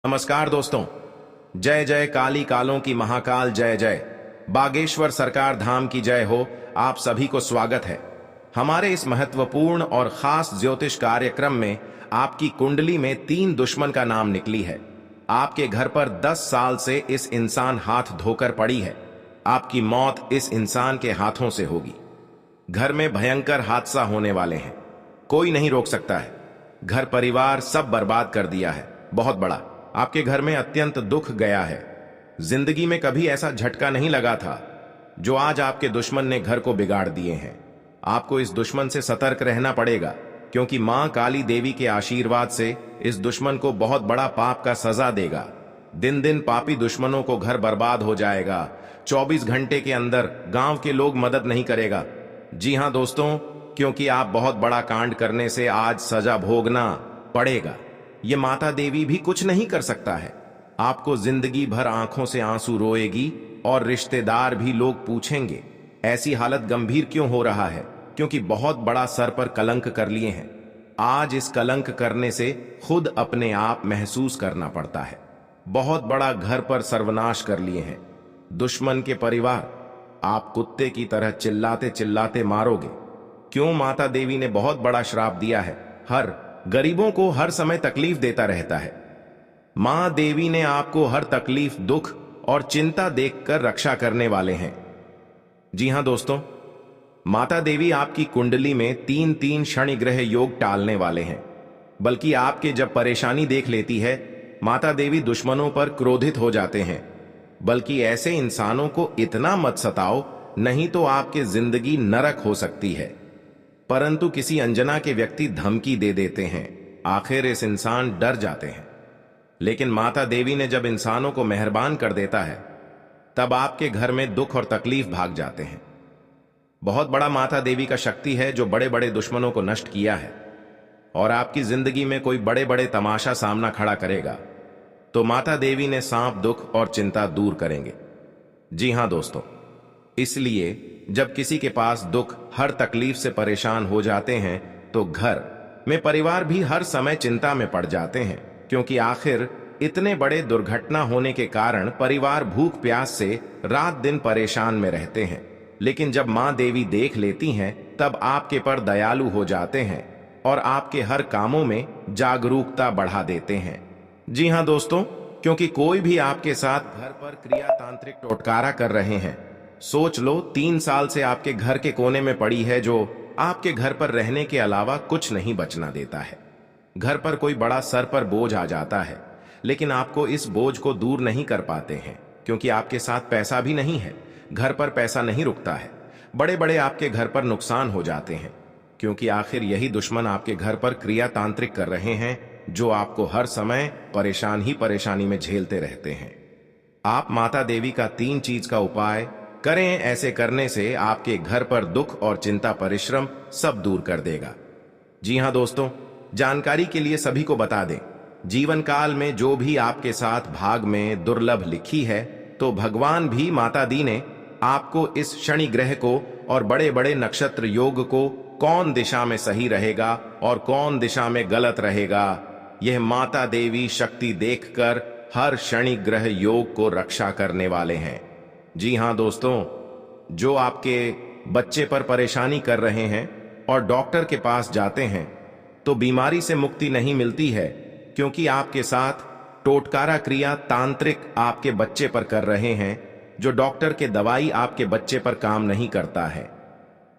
नमस्कार दोस्तों। जय जय काली कालों की महाकाल जय जय। बागेश्वर सरकार धाम की जय हो। आप सभी को स्वागत है हमारे इस महत्वपूर्ण और खास ज्योतिष कार्यक्रम में। आपकी कुंडली में 3 दुश्मन का नाम निकली है। आपके घर पर 10 साल से इस इंसान हाथ धोकर पड़ी है। आपकी मौत इस इंसान के हाथों से होगी। घर में भयंकर हादसा होने वाले हैं, कोई नहीं रोक सकता है। घर परिवार सब बर्बाद कर दिया है, बहुत बड़ा। आपके घर में अत्यंत दुख गया है। जिंदगी में कभी ऐसा झटका नहीं लगा था जो आज आपके दुश्मन ने घर को बिगाड़ दिए हैं। आपको इस दुश्मन से सतर्क रहना पड़ेगा, क्योंकि मां काली देवी के आशीर्वाद से इस दुश्मन को बहुत बड़ा पाप का सजा देगा। दिन दिन पापी दुश्मनों को घर बर्बाद हो जाएगा। 24 घंटे के अंदर गांव के लोग मदद नहीं करेगा। जी हां दोस्तों, क्योंकि आप बहुत बड़ा कांड करने से आज सजा भोगना पड़ेगा। ये माता देवी भी कुछ नहीं कर सकता है। आपको जिंदगी भर आंखों से आंसू रोएगी और रिश्तेदार भी लोग पूछेंगे ऐसी हालत गंभीर क्यों हो रहा है, क्योंकि बहुत बड़ा सर पर कलंक कर लिए हैं। आज इस कलंक करने से खुद अपने आप महसूस करना पड़ता है। बहुत बड़ा घर पर सर्वनाश कर लिए हैं। दुश्मन के परिवार आप कुत्ते की तरह चिल्लाते चिल्लाते मारोगे। क्यों? माता देवी ने बहुत बड़ा श्राप दिया है। हर गरीबों को हर समय तकलीफ देता रहता है। मां देवी ने आपको हर तकलीफ, दुख और चिंता देखकर रक्षा करने वाले हैं। जी हां दोस्तों, माता देवी आपकी कुंडली में 3-3 शनि ग्रह योग टालने वाले हैं। बल्कि आपके जब परेशानी देख लेती है, माता देवी दुश्मनों पर क्रोधित हो जाते हैं। बल्कि ऐसे इंसानों को इतना मत सताओ, नहीं तो आपकी जिंदगी नरक हो सकती है। परंतु किसी अनजाना के व्यक्ति धमकी दे देते हैं, आखिर इस इंसान डर जाते हैं। लेकिन माता देवी ने जब इंसानों को मेहरबान कर देता है, तब आपके घर में दुख और तकलीफ भाग जाते हैं। बहुत बड़ा माता देवी का शक्ति है जो बड़े बड़े दुश्मनों को नष्ट किया है। और आपकी जिंदगी में कोई बड़े बड़े तमाशा सामना खड़ा करेगा तो माता देवी ने सांप, दुख और चिंता दूर करेंगे। जी हां दोस्तों, इसलिए जब किसी के पास दुख, हर तकलीफ से परेशान हो जाते हैं, तो घर में परिवार भी हर समय चिंता में पड़ जाते हैं। क्योंकि आखिर इतने बड़े दुर्घटना होने के कारण परिवार भूख प्यास से रात दिन परेशान में रहते हैं। लेकिन जब मां देवी देख लेती हैं, तब आपके पर दयालु हो जाते हैं और आपके हर कामों में जागरूकता बढ़ा देते हैं। जी हां दोस्तों, क्योंकि कोई भी आपके साथ घर पर क्रिया तांत्रिक टोटकारा कर रहे हैं। सोच लो, 3 साल से आपके घर के कोने में पड़ी है, जो आपके घर पर रहने के अलावा कुछ नहीं बचना देता है। घर पर कोई बड़ा सर पर बोझ आ जाता है, लेकिन आपको इस बोझ को दूर नहीं कर पाते हैं, क्योंकि आपके साथ पैसा भी नहीं है। घर पर पैसा नहीं रुकता है। बड़े बड़े आपके घर पर नुकसान हो जाते हैं, क्योंकि आखिर यही दुश्मन आपके घर पर क्रिया तांत्रिक कर रहे हैं, जो आपको हर समय परेशान ही परेशानी में झेलते रहते हैं। आप माता देवी का 3 चीज का उपाय करें। ऐसे करने से आपके घर पर दुख और चिंता, परिश्रम सब दूर कर देगा। जी हां दोस्तों, जानकारी के लिए सभी को बता दें, जीवन काल में जो भी आपके साथ भाग में दुर्लभ लिखी है, तो भगवान भी, माता दी ने आपको इस शनि ग्रह को और बड़े बड़े नक्षत्र योग को, कौन दिशा में सही रहेगा और कौन दिशा में गलत रहेगा, यह माता देवी शक्ति देखकर हर शनि ग्रह योग को रक्षा करने वाले हैं। जी हां दोस्तों, जो आपके बच्चे पर परेशानी कर रहे हैं और डॉक्टर के पास जाते हैं, तो बीमारी से मुक्ति नहीं मिलती है, क्योंकि आपके साथ टोटकारा क्रिया तांत्रिक आपके बच्चे पर कर रहे हैं, जो डॉक्टर के दवाई आपके बच्चे पर काम नहीं करता है।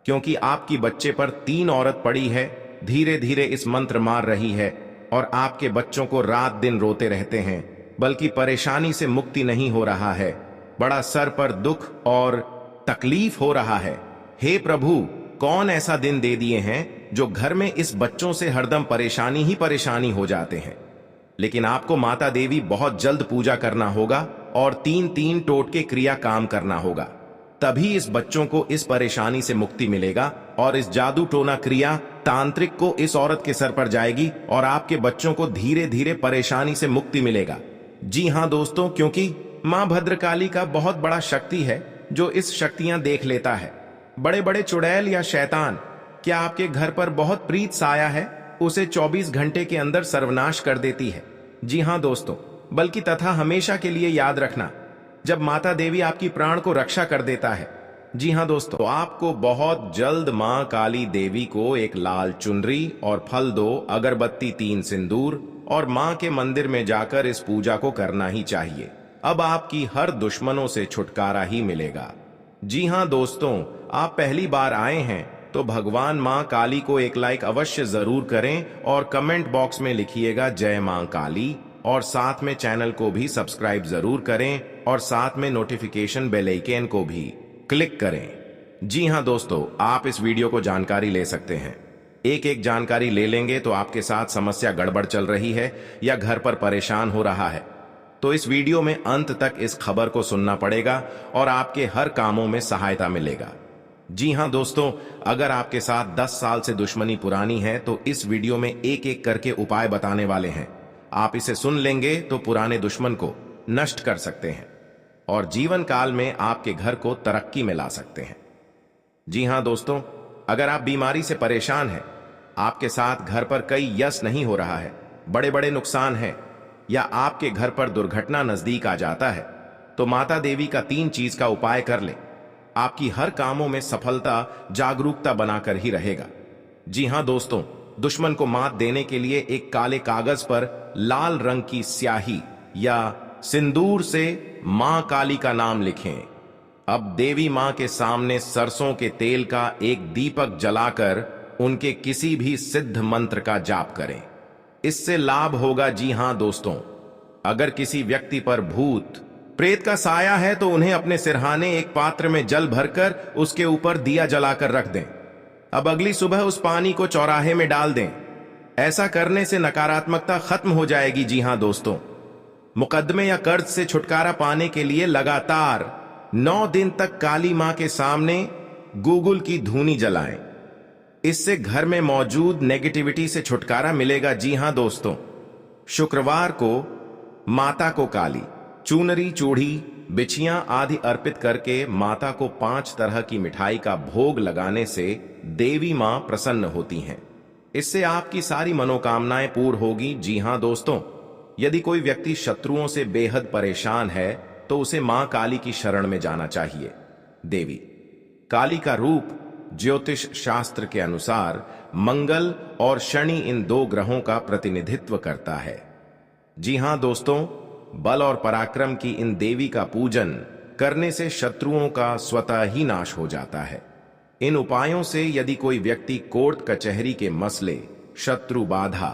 क्योंकि आपकी बच्चे पर 3 औरत पड़ी है, धीरे धीरे इस मंत्र मार रही है और आपके बच्चों को रात दिन रोते रहते हैं, बल्कि परेशानी से मुक्ति नहीं हो रहा है। बड़ा सर पर दुख और तकलीफ हो रहा है। हे प्रभु, कौन ऐसा दिन दे दिए हैं जो घर में इस बच्चों से हरदम परेशानी ही परेशानी हो जाते हैं। लेकिन आपको माता देवी बहुत जल्द पूजा करना होगा और 3-3 टोटके क्रिया काम करना होगा, तभी इस बच्चों को इस परेशानी से मुक्ति मिलेगा और इस जादू टोना क्रिया तांत्रिक को इस औरत के सर पर जाएगी और आपके बच्चों को धीरे धीरे परेशानी से मुक्ति मिलेगा। जी हां दोस्तों, क्योंकि मां भद्रकाली का बहुत बड़ा शक्ति है जो इस शक्तियां देख लेता है। बड़े बड़े चुड़ैल या शैतान क्या आपके घर पर बहुत प्रीत साया है, उसे 24 घंटे के अंदर सर्वनाश कर देती है। जी हां दोस्तों, बल्कि तथा हमेशा के लिए याद रखना, जब माता देवी आपकी प्राण को रक्षा कर देता है। जी हाँ दोस्तों, तो आपको बहुत जल्द मां काली देवी को एक लाल चुनरी और फल 2, अगरबत्ती 3 सिंदूर और मां के मंदिर में जाकर इस पूजा को करना ही चाहिए। अब आपकी हर दुश्मनों से छुटकारा ही मिलेगा। जी हाँ दोस्तों, आप पहली बार आए हैं तो भगवान मां काली को एक लाइक अवश्य जरूर करें और कमेंट बॉक्स में लिखिएगा जय मां काली, और साथ में चैनल को भी सब्सक्राइब जरूर करें और साथ में नोटिफिकेशन बेल आइकन को भी क्लिक करें। जी हाँ दोस्तों, आप इस वीडियो को जानकारी ले सकते हैं। एक एक जानकारी ले लेंगे तो आपके साथ समस्या गड़बड़ चल रही है या घर पर परेशान हो रहा है, तो इस वीडियो में अंत तक इस खबर को सुनना पड़ेगा और आपके हर कामों में सहायता मिलेगा। जी हां दोस्तों, अगर आपके साथ 10 साल से दुश्मनी पुरानी है तो इस वीडियो में एक एक करके उपाय बताने वाले हैं। आप इसे सुन लेंगे तो पुराने दुश्मन को नष्ट कर सकते हैं और जीवन काल में आपके घर को तरक्की में ला सकते हैं। जी हां दोस्तों, अगर आप बीमारी से परेशान हैं, आपके साथ घर पर कई यश नहीं हो रहा है, बड़े बड़े नुकसान हैं, या आपके घर पर दुर्घटना नजदीक आ जाता है, तो माता देवी का 3 चीज का उपाय कर ले। आपकी हर कामों में सफलता जागरूकता बनाकर ही रहेगा। जी हां दोस्तों, दुश्मन को मात देने के लिए एक काले कागज पर लाल रंग की स्याही या सिंदूर से मां काली का नाम लिखें। अब देवी मां के सामने सरसों के तेल का एक दीपक जलाकर उनके किसी भी सिद्ध मंत्र का जाप करें। इससे लाभ होगा। जी हां दोस्तों, अगर किसी व्यक्ति पर भूत प्रेत का साया है तो उन्हें अपने सिरहाने एक पात्र में जल भरकर उसके ऊपर दिया जलाकर रख दें। अब अगली सुबह उस पानी को चौराहे में डाल दें। ऐसा करने से नकारात्मकता खत्म हो जाएगी। जी हां दोस्तों, मुकदमे या कर्ज से छुटकारा पाने के लिए लगातार 9 दिन तक काली मां के सामने गूगल की धूनी जलाएं। इससे घर में मौजूद नेगेटिविटी से छुटकारा मिलेगा। जी हां दोस्तों, शुक्रवार को माता को काली चूनरी, चूड़ी, बिछियां आदि अर्पित करके माता को 5 तरह की मिठाई का भोग लगाने से देवी मां प्रसन्न होती हैं। इससे आपकी सारी मनोकामनाएं पूर्ण होगी। जी हां दोस्तों, यदि कोई व्यक्ति शत्रुओं से बेहद परेशान है तो उसे मां काली की शरण में जाना चाहिए। देवी काली का रूप ज्योतिष शास्त्र के अनुसार मंगल और शनि इन 2 ग्रहों का प्रतिनिधित्व करता है। जी हां दोस्तों, बल और पराक्रम की इन देवी का पूजन करने से शत्रुओं का स्वतः ही नाश हो जाता है। इन उपायों से यदि कोई व्यक्ति कोर्ट कचहरी के मसले, शत्रु बाधा,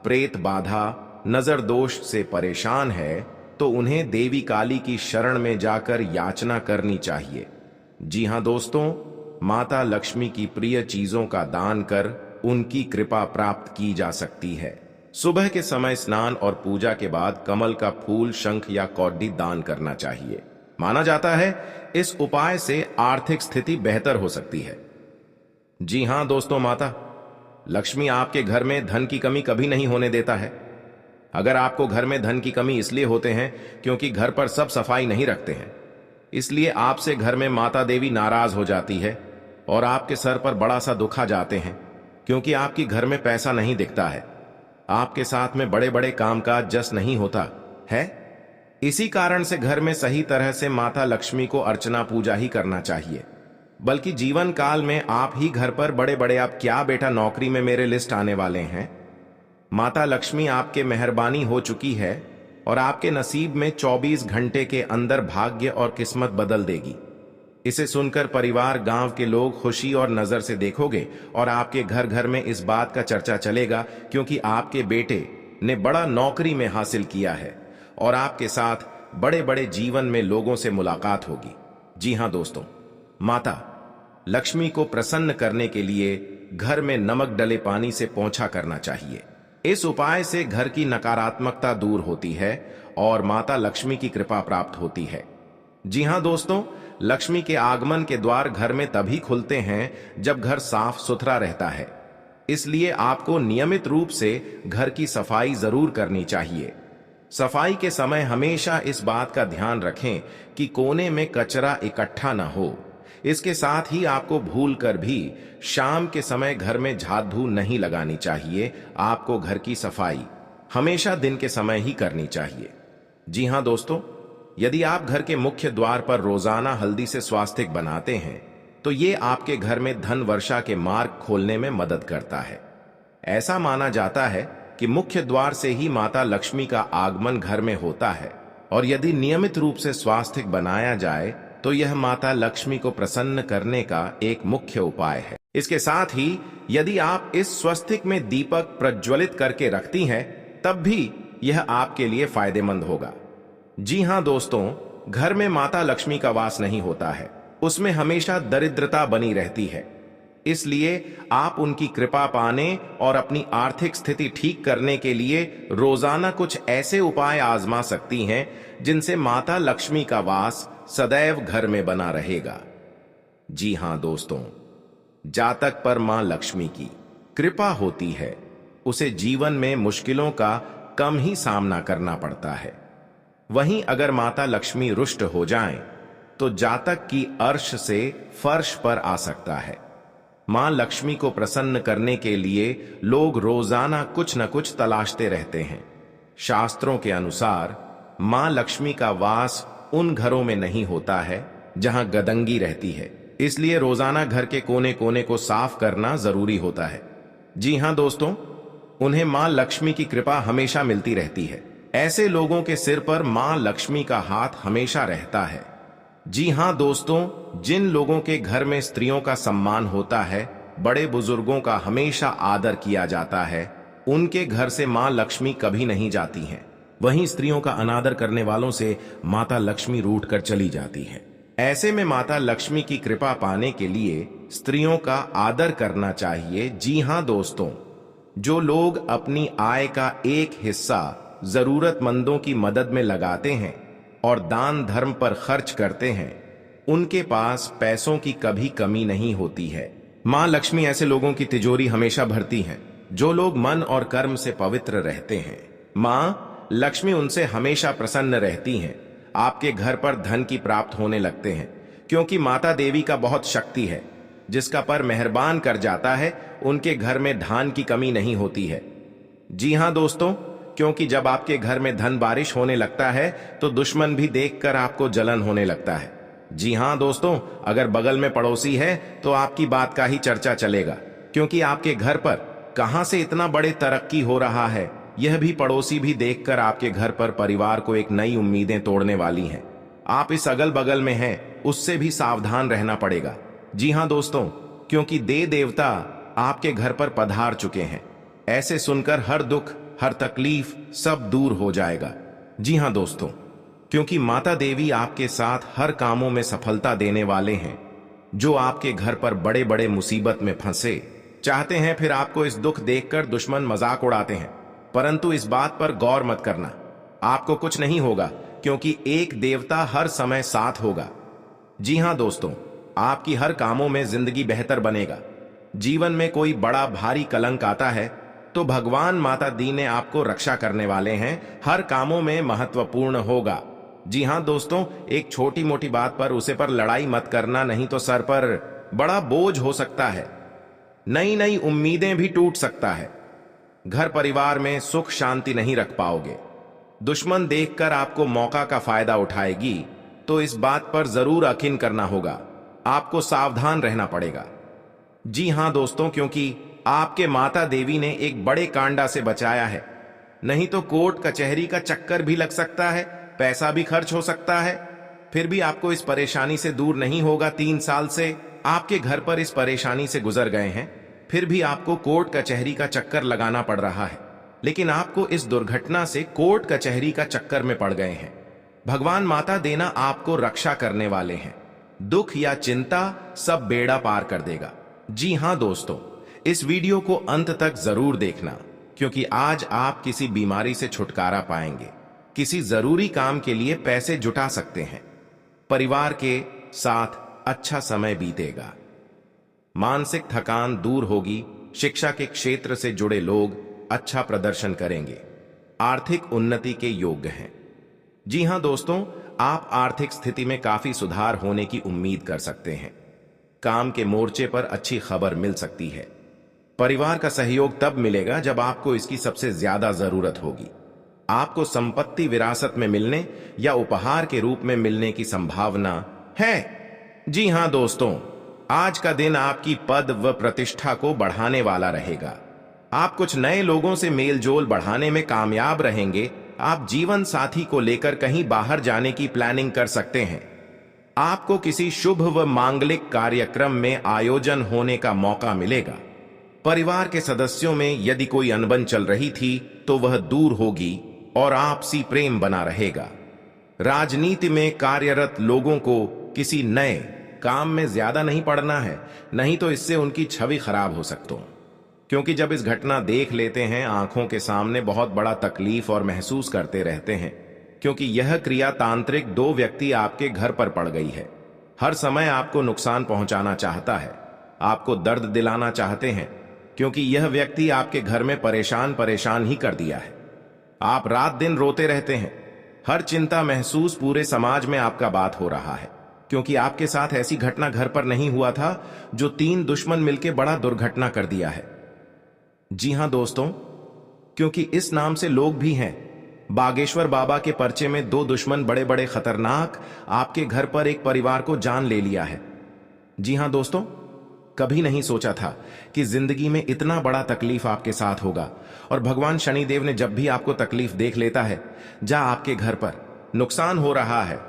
प्रेत बाधा, नजर दोष से परेशान है तो उन्हें देवी काली की शरण में जाकर याचना करनी चाहिए। जी हां दोस्तों, माता लक्ष्मी की प्रिय चीजों का दान कर उनकी कृपा प्राप्त की जा सकती है। सुबह के समय स्नान और पूजा के बाद कमल का फूल, शंख या कौडी दान करना चाहिए। माना जाता है इस उपाय से आर्थिक स्थिति बेहतर हो सकती है। जी हां दोस्तों, माता लक्ष्मी आपके घर में धन की कमी कभी नहीं होने देता है। अगर आपको घर में धन की कमी इसलिए होते हैं क्योंकि घर पर सब सफाई नहीं रखते हैं, इसलिए आपसे घर में माता देवी नाराज हो जाती है और आपके सर पर बड़ा सा दुख आ जाते हैं क्योंकि आपकी घर में पैसा नहीं दिखता है, आपके साथ में बड़े बड़े कामकाज जस नहीं होता है। इसी कारण से घर में सही तरह से माता लक्ष्मी को अर्चना पूजा ही करना चाहिए। बल्कि जीवन काल में आप ही घर पर बड़े बड़े आप क्या बेटा नौकरी में मेरे लिस्ट आने वाले हैं। माता लक्ष्मी आपके मेहरबानी हो चुकी है और आपके नसीब में 24 घंटे के अंदर भाग्य और किस्मत बदल देगी। इसे सुनकर परिवार, गांव के लोग खुशी और नजर से देखोगे और आपके घर घर में इस बात का चर्चा चलेगा क्योंकि आपके बेटे ने बड़ा नौकरी में हासिल किया है और आपके साथ बड़े बड़े जीवन में लोगों से मुलाकात होगी। जी हां दोस्तों, माता लक्ष्मी को प्रसन्न करने के लिए घर में नमक डले पानी से पोंछा करना चाहिए। इस उपाय से घर की नकारात्मकता दूर होती है और माता लक्ष्मी की कृपा प्राप्त होती है। जी हां दोस्तों, लक्ष्मी के आगमन के द्वार घर में तभी खुलते हैं जब घर साफ सुथरा रहता है। इसलिए आपको नियमित रूप से घर की सफाई जरूर करनी चाहिए। सफाई के समय हमेशा इस बात का ध्यान रखें कि कोने में कचरा इकट्ठा ना हो। इसके साथ ही आपको भूल कर भी शाम के समय घर में झाड़ू नहीं लगानी चाहिए। आपको घर की सफाई हमेशा दिन के समय ही करनी चाहिए। जी हां दोस्तों, यदि आप घर के मुख्य द्वार पर रोजाना हल्दी से स्वास्तिक बनाते हैं तो ये आपके घर में धन वर्षा के मार्ग खोलने में मदद करता है। ऐसा माना जाता है कि मुख्य द्वार से ही माता लक्ष्मी का आगमन घर में होता है और यदि नियमित रूप से स्वास्तिक बनाया जाए तो यह माता लक्ष्मी को प्रसन्न करने का एक मुख्य उपाय है। इसके साथ ही यदि आप इस स्वस्तिक में दीपक प्रज्वलित करके रखती हैं तब भी यह आपके लिए फायदेमंद होगा। जी हां दोस्तों, घर में माता लक्ष्मी का वास नहीं होता है, उसमें हमेशा दरिद्रता बनी रहती है। इसलिए आप उनकी कृपा पाने और अपनी आर्थिक स्थिति ठीक करने के लिए रोजाना कुछ ऐसे उपाय आजमा सकती हैं जिनसे माता लक्ष्मी का वास सदैव घर में बना रहेगा। जी हां दोस्तों, जातक पर मां लक्ष्मी की कृपा होती है, उसे जीवन में मुश्किलों का कम ही सामना करना पड़ता है। वहीं अगर माता लक्ष्मी रुष्ट हो जाएं, तो जातक की अर्श से फर्श पर आ सकता है। मां लक्ष्मी को प्रसन्न करने के लिए लोग रोजाना कुछ न कुछ तलाशते रहते हैं। शास्त्रों के अनुसार मां लक्ष्मी का वास उन घरों में नहीं होता है जहां गदंगी रहती है, इसलिए रोजाना घर के कोने कोने को साफ करना जरूरी होता है। जी हां दोस्तों, उन्हें मां लक्ष्मी की कृपा हमेशा मिलती रहती है। ऐसे लोगों के सिर पर मां लक्ष्मी का हाथ हमेशा रहता है। जी हां दोस्तों, जिन लोगों के घर में स्त्रियों का सम्मान होता है, बड़े बुजुर्गों का हमेशा आदर किया जाता है, उनके घर से मां लक्ष्मी कभी नहीं जाती हैं। वहीं स्त्रियों का अनादर करने वालों से माता लक्ष्मी रूठ कर चली जाती है। ऐसे में माता लक्ष्मी की कृपा पाने के लिए स्त्रियों का आदर करना चाहिए। जी हां दोस्तों, जो लोग अपनी आय का एक हिस्सा जरूरतमंदों की मदद में लगाते हैं और दान धर्म पर खर्च करते हैं, उनके पास पैसों की कभी कमी नहीं होती है। मां लक्ष्मी ऐसे लोगों की तिजोरी हमेशा भरती हैं जो लोग मन और कर्म से पवित्र रहते हैं। मां लक्ष्मी उनसे हमेशा प्रसन्न रहती हैं। आपके घर पर धन की प्राप्त होने लगते हैं, क्योंकि माता देवी का बहुत शक्ति है। जिसका पर मेहरबान कर जाता है उनके घर में धान की कमी नहीं होती है। जी हां दोस्तों, क्योंकि जब आपके घर में धन बारिश होने लगता है तो दुश्मन भी देखकर आपको जलन होने लगता है। जी हां दोस्तों, अगर बगल में पड़ोसी है तो आपकी बात का ही चर्चा चलेगा, क्योंकि आपके घर पर कहां से इतना बड़े तरक्की हो रहा है यह भी पड़ोसी भी देखकर आपके घर पर परिवार को एक नई उम्मीदें तोड़ने वाली हैं। आप इस अगल बगल में हैं, उससे भी सावधान रहना पड़ेगा। जी हां दोस्तों, क्योंकि देवता आपके घर पर पधार चुके हैं। ऐसे सुनकर हर दुख हर तकलीफ सब दूर हो जाएगा। जी हां दोस्तों, क्योंकि माता देवी आपके साथ हर कामों में सफलता देने वाले हैं। जो आपके घर पर बड़े बड़े मुसीबत में फंसे चाहते हैं, फिर आपको इस दुख देखकर दुश्मन मजाक उड़ाते हैं, परंतु इस बात पर गौर मत करना, आपको कुछ नहीं होगा, क्योंकि एक देवता हर समय साथ होगा। जी हां दोस्तों, आपकी हर कामों में जिंदगी बेहतर बनेगा। जीवन में कोई बड़ा भारी कलंक आता है तो भगवान माता दी ने आपको रक्षा करने वाले हैं, हर कामों में महत्वपूर्ण होगा। जी हां दोस्तों, एक छोटी मोटी बात पर उसे पर लड़ाई मत करना, नहीं तो सर पर बड़ा बोझ हो सकता है। नई नई उम्मीदें भी टूट सकता है। घर परिवार में सुख शांति नहीं रख पाओगे। दुश्मन देखकर आपको मौका का फायदा उठाएगी, तो इस बात पर जरूर यकीन करना होगा। आपको सावधान रहना पड़ेगा। जी हां दोस्तों, क्योंकि आपके माता देवी ने एक बड़े कांडा से बचाया है, नहीं तो कोर्ट कचहरी का चक्कर भी लग सकता है, पैसा भी खर्च हो सकता है, फिर भी आपको इस परेशानी से दूर नहीं होगा। 3 साल से आपके घर पर इस परेशानी से गुजर गए हैं, फिर भी आपको कोर्ट कचहरी का चक्कर लगाना पड़ रहा है, लेकिन आपको इस दुर्घटना से कोर्ट कचहरी का चक्कर में पड़ गए हैं। भगवान माता देना आपको रक्षा करने वाले हैं। दुख या चिंता सब बेड़ा पार कर देगा। जी हां दोस्तों, इस वीडियो को अंत तक जरूर देखना, क्योंकि आज आप किसी बीमारी से छुटकारा पाएंगे, किसी जरूरी काम के लिए पैसे जुटा सकते हैं, परिवार के साथ अच्छा समय बीतेगा, मानसिक थकान दूर होगी, शिक्षा के क्षेत्र से जुड़े लोग अच्छा प्रदर्शन करेंगे, आर्थिक उन्नति के योग्य हैं। जी हां दोस्तों, आप आर्थिक स्थिति में काफी सुधार होने की उम्मीद कर सकते हैं। काम के मोर्चे पर अच्छी खबर मिल सकती है। परिवार का सहयोग तब मिलेगा जब आपको इसकी सबसे ज्यादा जरूरत होगी। आपको संपत्ति विरासत में मिलने या उपहार के रूप में मिलने की संभावना है। जी हां दोस्तों, आज का दिन आपकी पद व प्रतिष्ठा को बढ़ाने वाला रहेगा। आप कुछ नए लोगों से मेलजोल बढ़ाने में कामयाब रहेंगे। आप जीवन साथी को लेकर कहीं बाहर जाने की प्लानिंग कर सकते हैं। आपको किसी शुभ व मांगलिक कार्यक्रम में आयोजन होने का मौका मिलेगा। परिवार के सदस्यों में यदि कोई अनबन चल रही थी तो वह दूर होगी और आपसी प्रेम बना रहेगा। राजनीति में कार्यरत लोगों को किसी नए काम में ज्यादा नहीं पड़ना है, नहीं तो इससे उनकी छवि खराब हो सकती है। क्योंकि जब इस घटना देख लेते हैं, आंखों के सामने बहुत बड़ा तकलीफ और महसूस करते रहते हैं, क्योंकि यह क्रिया तांत्रिक 2 व्यक्ति आपके घर पर पड़ गई है। हर समय आपको नुकसान पहुंचाना चाहता है, आपको दर्द दिलाना चाहते हैं, क्योंकि यह व्यक्ति आपके घर में परेशान ही कर दिया है। आप रात दिन रोते रहते हैं, हर चिंता महसूस पूरे समाज में आपका बात हो रहा है, क्योंकि आपके साथ ऐसी घटना घर पर नहीं हुआ था जो 3 दुश्मन मिलकर बड़ा दुर्घटना कर दिया है। जी हां दोस्तों, क्योंकि इस नाम से लोग भी हैं। बागेश्वर बाबा के पर्चे में 2 दुश्मन बड़े बड़े खतरनाक आपके घर पर एक परिवार को जान ले लिया है। जी हां दोस्तों, कभी नहीं सोचा था कि जिंदगी में इतना बड़ा तकलीफ आपके साथ होगा। और भगवान शनिदेव ने जब भी आपको तकलीफ देख लेता है, जा आपके घर पर नुकसान हो रहा है,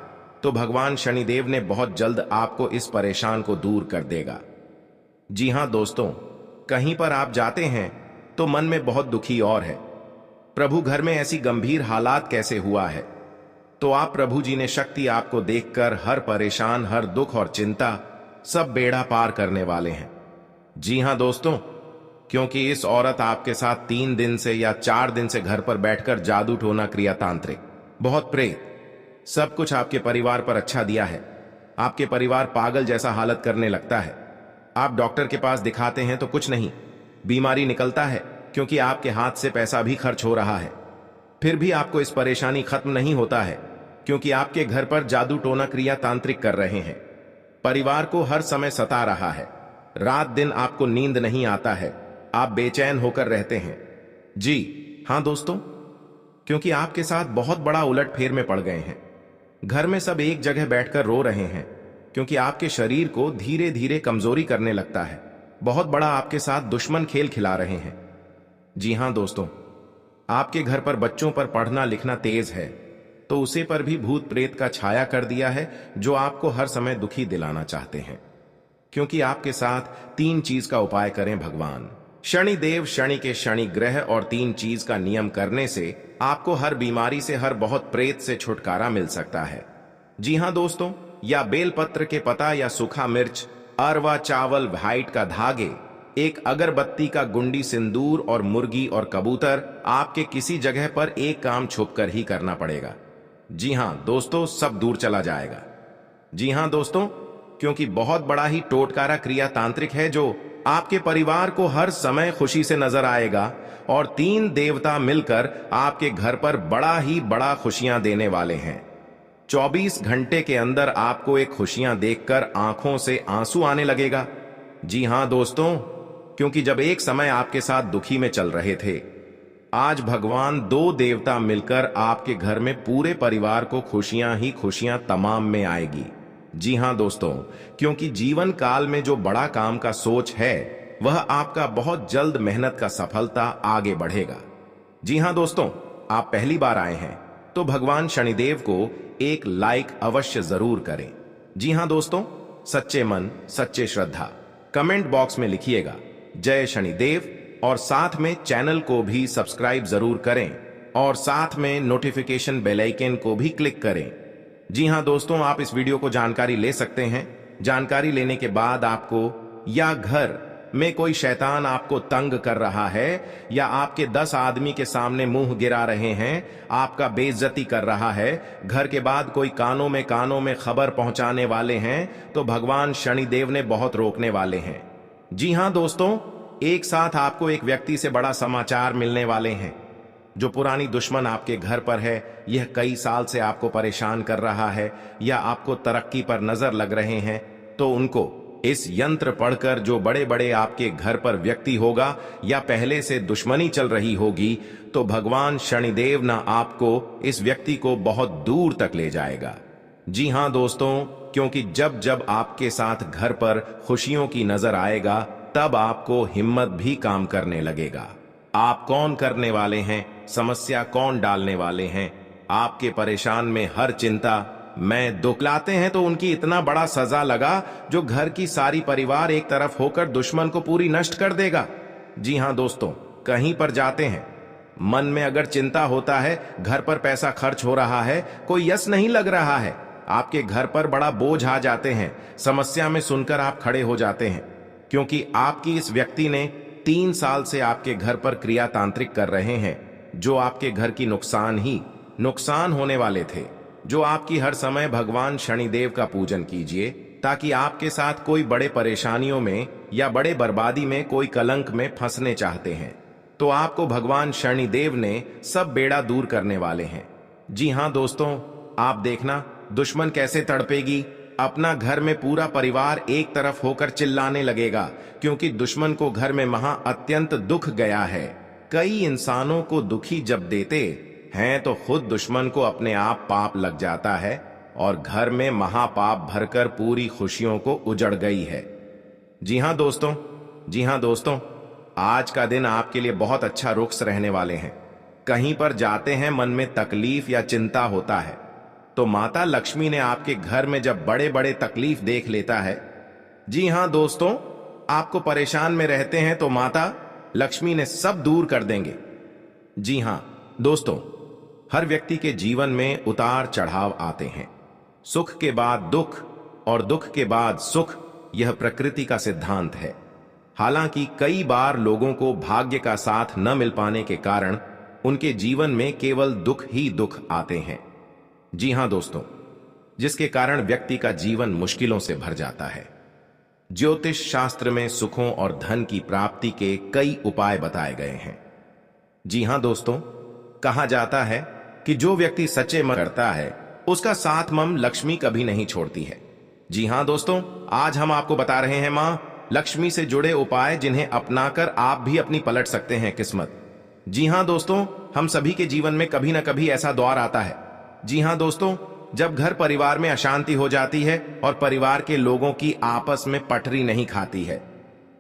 तो भगवान शनिदेव ने बहुत जल्द आपको इस परेशान को दूर कर देगा। जी हां दोस्तों, कहीं पर आप जाते हैं तो मन में बहुत दुखी और है, प्रभु घर में ऐसी गंभीर हालात कैसे हुआ है, तो आप प्रभु जी ने शक्ति आपको देखकर हर परेशान, हर दुख और चिंता सब बेड़ा पार करने वाले हैं। जी हां दोस्तों, क्योंकि इस औरत आपके साथ 3 दिन से या 4 दिन से घर पर बैठकर जादू टोना क्रिया तांत्रिक बहुत प्रेत सब कुछ आपके परिवार पर अच्छा दिया है। आपके परिवार पागल जैसा हालत करने लगता है। आप डॉक्टर के पास दिखाते हैं तो कुछ नहीं, बीमारी निकलता है, क्योंकि आपके हाथ से पैसा भी खर्च हो रहा है। फिर भी आपको इस परेशानी खत्म नहीं होता है, क्योंकि आपके घर पर जादू टोना क्रिया तांत्रिक कर रहे हैं। परिवार को हर समय सता रहा है, रात दिन आपको नींद नहीं आता है, आप बेचैन होकर रहते हैं। जी हां दोस्तों, क्योंकि आपके साथ बहुत बड़ा उलटफेर में पड़ गए हैं। घर में सब एक जगह बैठकर रो रहे हैं, क्योंकि आपके शरीर को धीरे धीरे कमजोरी करने लगता है। बहुत बड़ा आपके साथ दुश्मन खेल खिला रहे हैं। जी हां दोस्तों, आपके घर पर बच्चों पर पढ़ना लिखना तेज है, तो उसे पर भी भूत प्रेत का छाया कर दिया है, जो आपको हर समय दुखी दिलाना चाहते हैं। क्योंकि आपके साथ 3 चीज का उपाय करें भगवान शनिदेव। शनि के शनि ग्रह और 3 चीज का नियम करने से आपको हर बीमारी से, हर बहुत प्रेत से छुटकारा मिल सकता है। जी हां दोस्तों, या बेलपत्र के पता या सूखा मिर्च, अरवा चावल, व्हाइट का धागे, एक अगरबत्ती का गुंडी, सिंदूर और मुर्गी और कबूतर आपके किसी जगह पर एक काम छुपकर ही करना पड़ेगा। जी हां दोस्तों, सब दूर चला जाएगा। जी हां दोस्तों, क्योंकि बहुत बड़ा ही टोटकारा क्रिया तांत्रिक है, जो आपके परिवार को हर समय खुशी से नजर आएगा। और 3 देवता मिलकर आपके घर पर बड़ा ही बड़ा खुशियां देने वाले हैं। 24 घंटे के अंदर आपको एक खुशियां देखकर आंखों से आंसू आने लगेगा। जी हां दोस्तों, क्योंकि जब एक समय आपके साथ दुखी में चल रहे थे, आज भगवान 2 देवता मिलकर आपके घर में पूरे परिवार को खुशियां ही खुशियां तमाम में आएगी। जी हां दोस्तों, क्योंकि जीवन काल में जो बड़ा काम का सोच है, वह आपका बहुत जल्द मेहनत का सफलता आगे बढ़ेगा। जी हां दोस्तों, आप पहली बार आए हैं तो भगवान शनिदेव को एक लाइक अवश्य जरूर करें। जी हां दोस्तों, सच्चे मन सच्चे श्रद्धा कमेंट बॉक्स में लिखिएगा जय शनिदेव, और साथ में चैनल को भी सब्सक्राइब जरूर करें, और साथ में नोटिफिकेशन बेल आइकन को भी क्लिक करें। जी हां दोस्तों, आप इस वीडियो को जानकारी ले सकते हैं। जानकारी लेने के बाद आपको, या घर में कोई शैतान आपको तंग कर रहा है, या आपके 10 आदमी के सामने मुंह गिरा रहे हैं, आपका बेइज्जती कर रहा है, घर के बाद कोई कानों में खबर पहुंचाने वाले हैं, तो भगवान शनिदेव ने बहुत रोकने वाले हैं। जी हां दोस्तों, एक साथ आपको एक व्यक्ति से बड़ा समाचार मिलने वाले हैं। जो पुरानी दुश्मन आपके घर पर है, यह कई साल से आपको परेशान कर रहा है, या आपको तरक्की पर नजर लग रहे हैं, तो उनको इस यंत्र पढ़कर जो बड़े बड़े आपके घर पर व्यक्ति होगा या पहले से दुश्मनी चल रही होगी, तो भगवान शनिदेव ना आपको इस व्यक्ति को बहुत दूर तक ले जाएगा। जी हां दोस्तों, क्योंकि जब जब आपके साथ घर पर खुशियों की नजर आएगा, तब आपको हिम्मत भी काम करने लगेगा। आप कौन करने वाले हैं, समस्या कौन डालने वाले हैं, आपके परेशान में हर चिंता मैं दुख लाते हैं, तो उनकी इतना बड़ा सजा लगा जो घर की सारी परिवार एक तरफ होकर दुश्मन को पूरी नष्ट कर देगा। जी हां दोस्तों, कहीं पर जाते हैं, मन में अगर चिंता होता है, घर पर पैसा खर्च हो रहा है, कोई यश नहीं लग रहा है, आपके घर पर बड़ा बोझ आ जाते हैं, समस्या में सुनकर आप खड़े हो जाते हैं, क्योंकि आपकी इस व्यक्ति ने 3 साल से आपके घर पर क्रिया तांत्रिक कर रहे हैं, जो आपके घर की नुकसान होने वाले थे। जो आपकी हर समय भगवान शनिदेव का पूजन कीजिए, ताकि आपके साथ कोई बड़े परेशानियों में या बड़े बर्बादी में, कोई कलंक में फंसने चाहते हैं, तो आपको भगवान शनिदेव ने सब बेड़ा दूर करने वाले हैं। जी हां दोस्तों, आप देखना दुश्मन कैसे तड़पेगी, अपना घर में पूरा परिवार एक तरफ होकर चिल्लाने लगेगा, क्योंकि दुश्मन को घर में अत्यंत दुख गया है। कई इंसानों को दुखी जब देते हैं, तो खुद दुश्मन को अपने आप पाप लग जाता है और घर में महापाप भरकर पूरी खुशियों को उजड़ गई है। जी हां दोस्तों, आज का दिन आपके लिए बहुत अच्छा रुख रहने वाले हैं। कहीं पर जाते हैं, मन में तकलीफ या चिंता होता है, तो माता लक्ष्मी ने आपके घर में जब बड़े बड़े तकलीफ देख लेता है, जी हां दोस्तों, आपको परेशान में रहते हैं, तो माता लक्ष्मी ने सब दूर कर देंगे। जी हां दोस्तों, हर व्यक्ति के जीवन में उतार चढ़ाव आते हैं, सुख के बाद दुख और दुख के बाद सुख, यह प्रकृति का सिद्धांत है। हालांकि कई बार लोगों को भाग्य का साथ न मिल पाने के कारण उनके जीवन में केवल दुख ही दुख आते हैं। जी हां दोस्तों, जिसके कारण व्यक्ति का जीवन मुश्किलों से भर जाता है। ज्योतिष शास्त्र में सुखों और धन की प्राप्ति के कई उपाय बताए गए हैं। जी हां दोस्तों, कहा जाता है कि जो व्यक्ति सच्चे मन करता है, उसका साथ मम लक्ष्मी कभी नहीं छोड़ती है। जी हां दोस्तों, आज हम आपको बता रहे हैं मां लक्ष्मी से जुड़े उपाय, जिन्हें अपनाकर आप भी अपनी पलट सकते हैं किस्मत। जी हां दोस्तों, हम सभी के जीवन में कभी ना कभी ऐसा दौर आता है। जी हां दोस्तों, जब घर परिवार में अशांति हो जाती है और परिवार के लोगों की आपस में पटरी नहीं खाती है,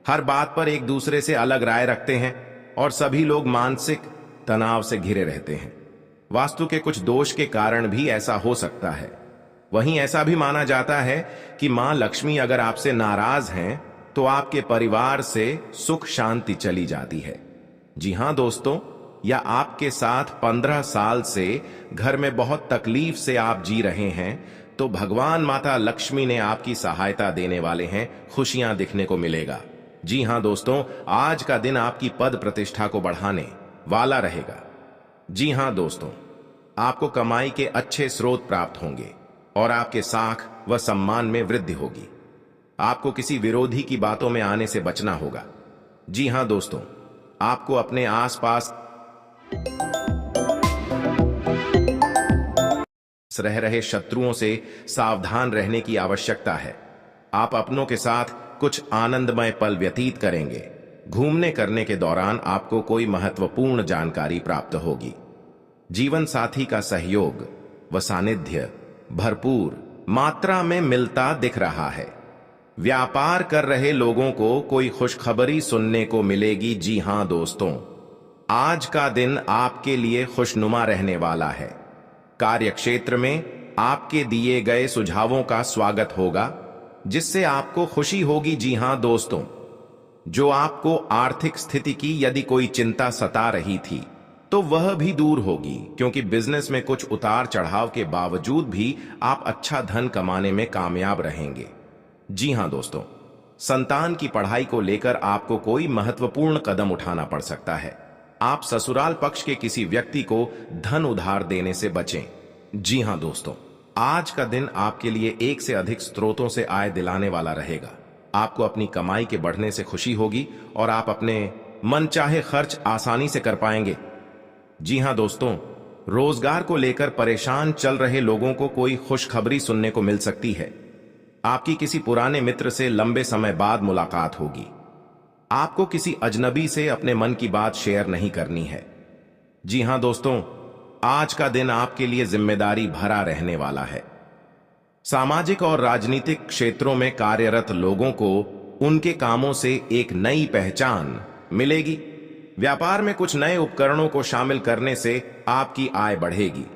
हर बात पर एक दूसरे से अलग राय रखते हैं और सभी लोग मानसिक तनाव से घिरे रहते हैं। वास्तु के कुछ दोष के कारण भी ऐसा हो सकता है। वहीं ऐसा भी माना जाता है कि मां लक्ष्मी अगर आपसे नाराज हैं, तो आपके परिवार से सुख शांति चली जाती है। जी हां दोस्तों, या आपके साथ 15 साल से घर में बहुत तकलीफ से आप जी रहे हैं, तो भगवान माता लक्ष्मी ने आपकी सहायता देने वाले हैं, खुशियां दिखने को मिलेगा। जी हां दोस्तों, आज का दिन आपकी पद प्रतिष्ठा को बढ़ाने वाला रहेगा। जी हां दोस्तों, आपको कमाई के अच्छे स्रोत प्राप्त होंगे और आपके साख व सम्मान में वृद्धि होगी। आपको किसी विरोधी की बातों में आने से बचना होगा। जी हां दोस्तों, आपको अपने आसपास रह रहे शत्रुओं से सावधान रहने की आवश्यकता है। आप अपनों के साथ कुछ आनंदमय पल व्यतीत करेंगे। घूमने करने के दौरान आपको कोई महत्वपूर्ण जानकारी प्राप्त होगी। जीवन साथी का सहयोग व सानिध्य भरपूर मात्रा में मिलता दिख रहा है। व्यापार कर रहे लोगों को कोई खुशखबरी सुनने को मिलेगी। जी हां दोस्तों, आज का दिन आपके लिए खुशनुमा रहने वाला है। कार्य क्षेत्र में आपके दिए गए सुझावों का स्वागत होगा, जिससे आपको खुशी होगी। जी हां दोस्तों, जो आपको आर्थिक स्थिति की यदि कोई चिंता सता रही थी, तो वह भी दूर होगी, क्योंकि बिजनेस में कुछ उतार चढ़ाव के बावजूद भी आप अच्छा धन कमाने में कामयाब रहेंगे। जी हां दोस्तों, संतान की पढ़ाई को लेकर आपको कोई महत्वपूर्ण कदम उठाना पड़ सकता है। आप ससुराल पक्ष के किसी व्यक्ति को धन उधार देने से बचें। जी हां दोस्तों, आज का दिन आपके लिए एक से अधिक स्रोतों से आय दिलाने वाला रहेगा। आपको अपनी कमाई के बढ़ने से खुशी होगी और आप अपने मनचाहे खर्च आसानी से कर पाएंगे। जी हां दोस्तों, रोजगार को लेकर परेशान चल रहे लोगों को कोई खुशखबरी सुनने को मिल सकती है। आपकी किसी पुराने मित्र से लंबे समय बाद मुलाकात होगी। आपको किसी अजनबी से अपने मन की बात शेयर नहीं करनी है। जी हां दोस्तों, आज का दिन आपके लिए जिम्मेदारी भरा रहने वाला है। सामाजिक और राजनीतिक क्षेत्रों में कार्यरत लोगों को उनके कामों से एक नई पहचान मिलेगी। व्यापार में कुछ नए उपकरणों को शामिल करने से आपकी आय बढ़ेगी।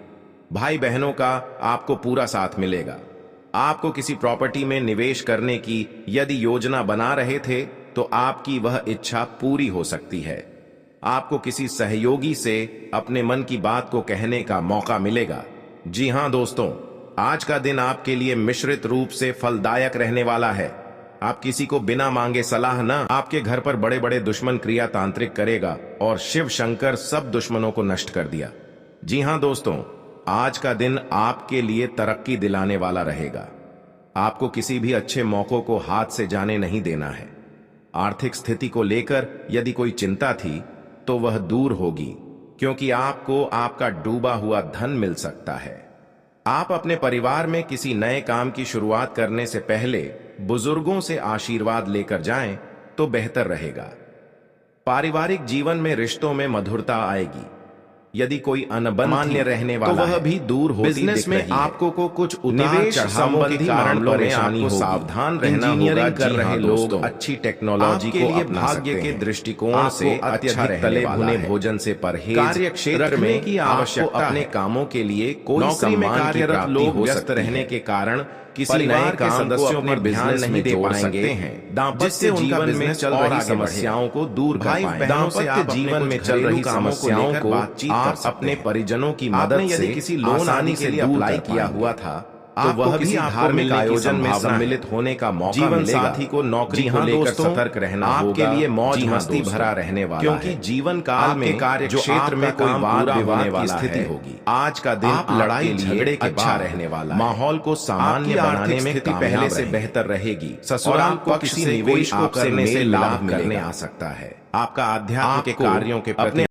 भाई बहनों का आपको पूरा साथ मिलेगा। आपको किसी प्रॉपर्टी में निवेश करने की यदि योजना बना रहे थे तो आपकी वह इच्छा पूरी हो सकती है। आपको किसी सहयोगी से अपने मन की बात को कहने का मौका मिलेगा। जी हां दोस्तों, आज का दिन आपके लिए मिश्रित रूप से फलदायक रहने वाला है। आप किसी को बिना मांगे सलाह न, आपके घर पर बड़े बड़े दुश्मन क्रिया तांत्रिक करेगा और शिव शंकर सब दुश्मनों को नष्ट कर दिया। जी हां दोस्तों, आज का दिन आपके लिए तरक्की दिलाने वाला रहेगा। आपको किसी भी अच्छे मौकों को हाथ से जाने नहीं देना है। आर्थिक स्थिति को लेकर यदि कोई चिंता थी तो वह दूर होगी, क्योंकि आपको आपका डूबा हुआ धन मिल सकता है। आप अपने परिवार में किसी नए काम की शुरुआत करने से पहले बुजुर्गों से आशीर्वाद लेकर जाएं तो बेहतर रहेगा। पारिवारिक जीवन में रिश्तों में मधुरता आएगी। यदि कोई अनबन मान्य रहने वाला तो वह भी दूर होती बिजनेस में आपको को कुछ निवेश संबंधी मामलों में आपको सावधान रहना होगा। कर रहे लोग अच्छी टेक्नोलॉजी को अपना भाग्य के दृष्टिकोण से अत्यधिक तले भुने भोजन से परहेज, कार्य क्षेत्र में की आवश्यकता, अपने कामों के लिए कोई सम्मान की प्राप्ति, व्यस्त रहने के कारण किसी नए के सदस्यों पर बिजनेस नहीं दे पाएंगे हैं, जिससे जीवन में चल रही समस्याओं को दूर कर पाएं। दाम्पत्य जीवन में चल रही समस्याओं को आप अपने परिजनों की मदद से किसी लोन आने के लिए अप्लाई किया हुआ था तो वह भी धार्मिक आयोजन में सम्मिलित होने का मौका जीवन साथी को नौकरी को लेकर सतर्क रहना आपके लिए मौज मस्ती भरा रहने वाला, क्योंकि जीवन काल में कार्य क्षेत्र में कोई वाद विवाद की स्थिति होगी। आज का दिन लड़ाई झगड़े के अच्छा रहने वाला, माहौल को सामान्य बनाने में स्थिति पहले से बेहतर रहेगी। ससुराल को किसी निवेश को करने से लाभ करने आ सकता है। आपका आध्यात्म के कार्यों के प्रति